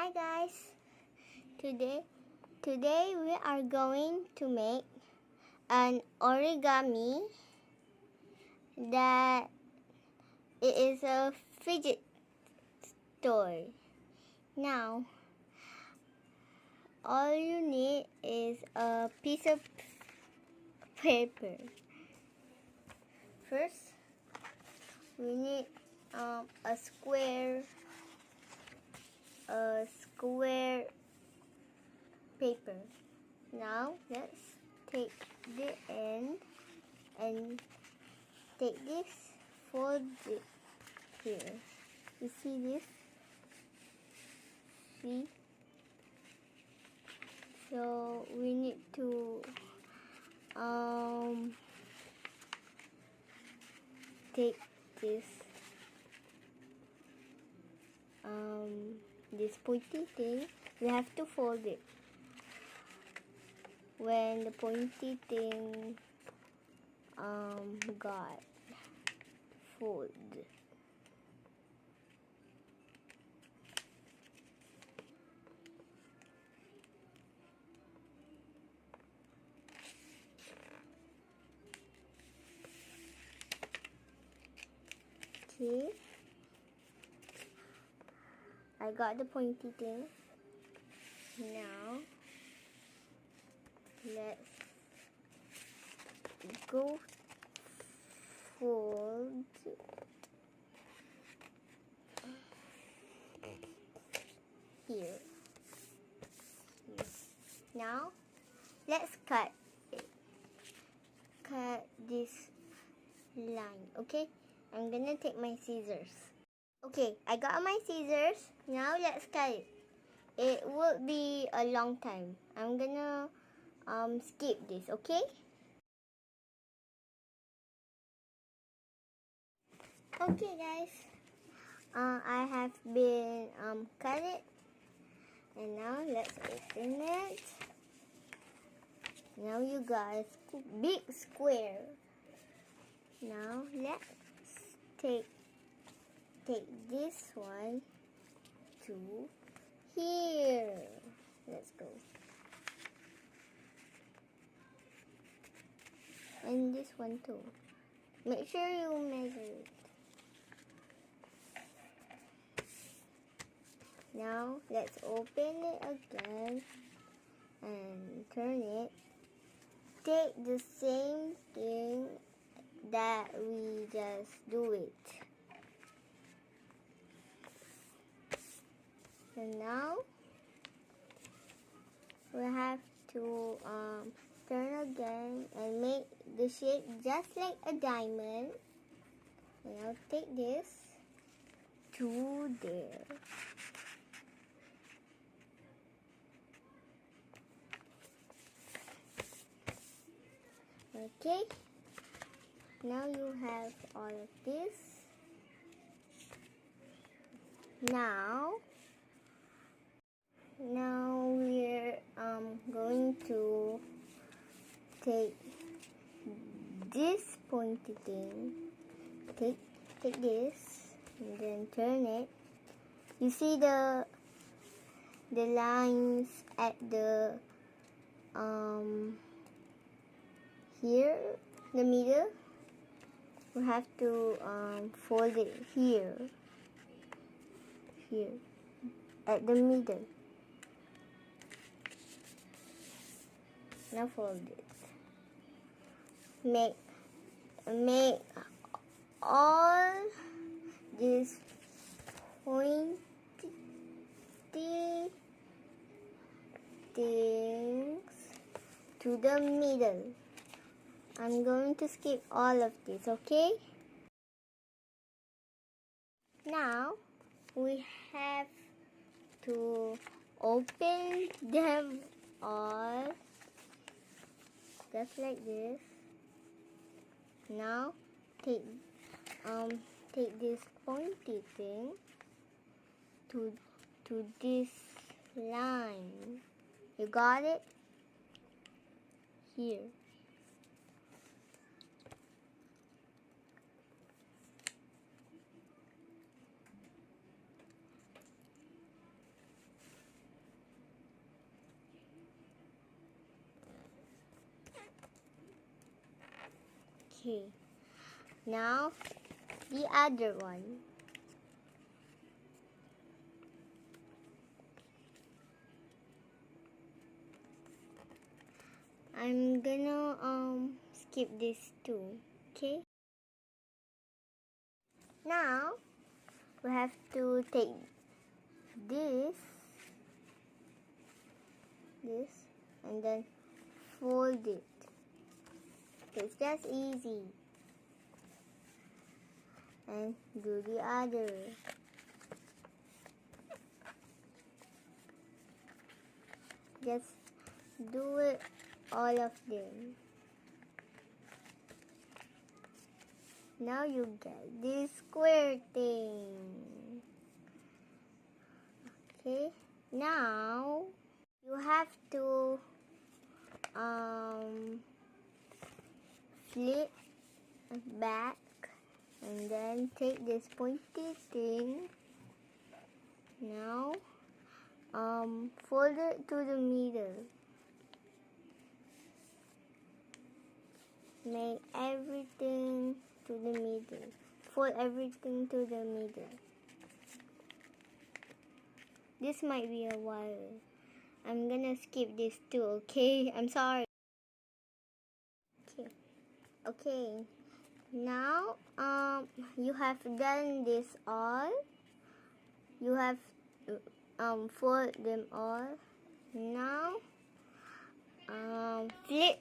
Hi guys. Today we are going to make an origami that it is a fidget toy. Now all you need is a piece of paper. First we need a square paper. Now let's take the end and take this, fold it here. You see this? See? So we need to take this pointy thing. We have to fold it. When the pointy thing got folded. Okay, I got the pointy thing. Now let's go fold here. Now let's cut it. Cut this line. Okay, I'm gonna take my scissors. Okay, I got my scissors. Now let's cut it. It will be a long time. I'm gonna skip this, okay? Okay guys, I have been cut it, and now let's open it. Now you got a big square. Now let's take this one to here. Let's go. And this one too. Make sure you measure it. Now let's open it again and turn it. Take the same thing that we just do it. And now we have to turn again and make the shape just like a diamond. And I'll take this to there. Okay, now you have all of this. Now we're going to take this pointy thing, take this and then turn it. You see the lines at the here, the middle. We have to fold it here at the middle. Now fold it. Make all these pointy things to the middle. I'm going to skip all of this, okay? Now we have to open them all just like this. Now take this pointy thing to this line. You got it? Here. Okay, now the other one. I'm gonna skip this too. Okay, now we have to take this and then fold it. It's just easy. And do the other. Just do it, all of them. Now you get this square thing. Okay, now you have to flip back and then take this pointy thing. Now fold it to the middle. Make everything to the middle. Fold everything to the middle. This might be a while. I'm gonna skip this too, okay? I'm sorry. Okay. Now, you have done this all. You have fold them all. Now, flip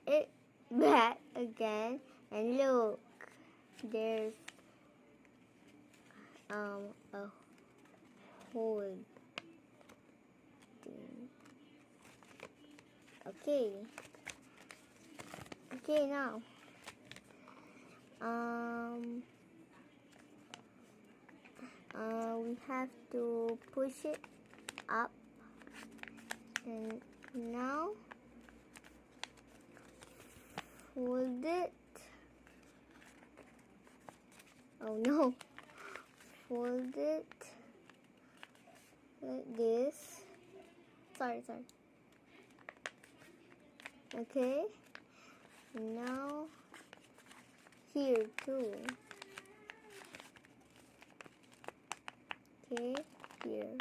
it back again and look. There's a hole thing. Okay. Okay, now. We have to push it up, and now fold it. Oh no, fold it like this. Sorry. Okay, now here too. Okay, here.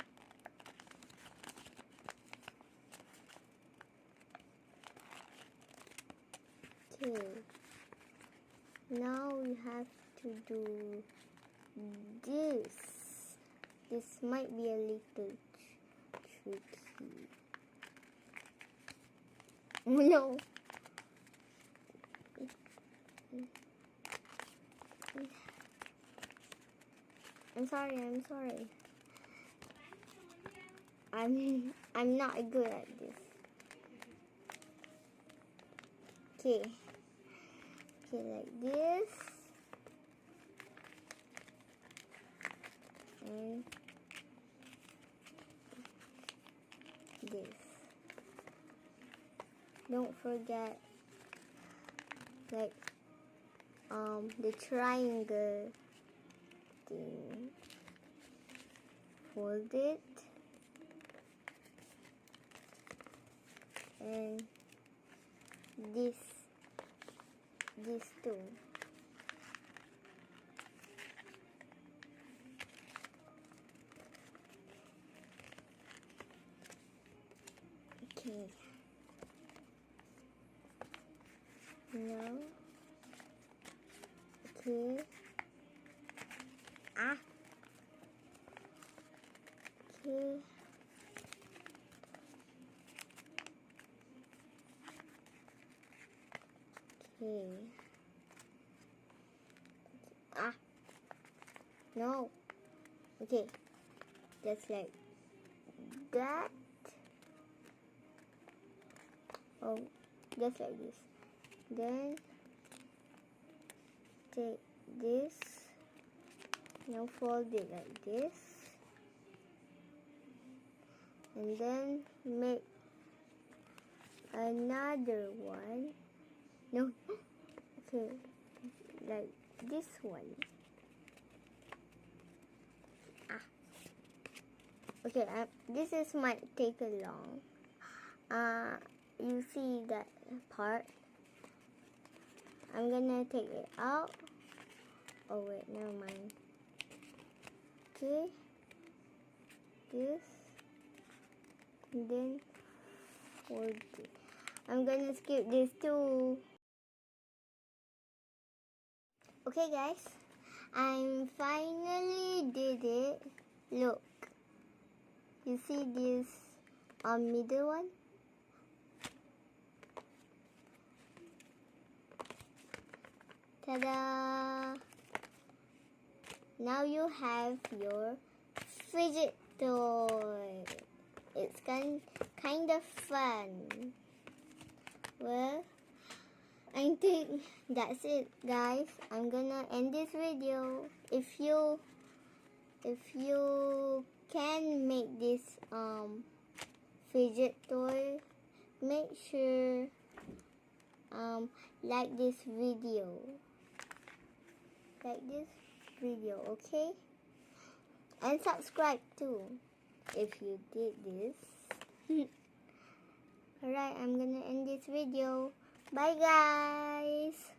Okay, now we have to do this. This might be a little tricky. No. I'm sorry. I'm not good at this. Okay, like this. And this. Don't forget, like, the triangle thing. Fold it. And this too. Okay. Now. Okay. Okay. Okay. No. Okay. Just like that. Oh, just like this. Then take this. Now fold it like this. And then make another one. No. Okay. Like this one. Okay, this might take a long. You see that part? I'm gonna take it out. Oh wait, never mind. Okay, this, and then fold it. I'm gonna skip this too. Okay guys, I finally did it. Look, you see this middle one? Ta-da! Now you have your fidget toy. It's kind of fun. Well, I think that's it, guys. I'm gonna end this video. If you can make this fidget toy, make sure like this video. Okay? And subscribe too if you did this. Alright, I'm gonna end this video. Bye guys!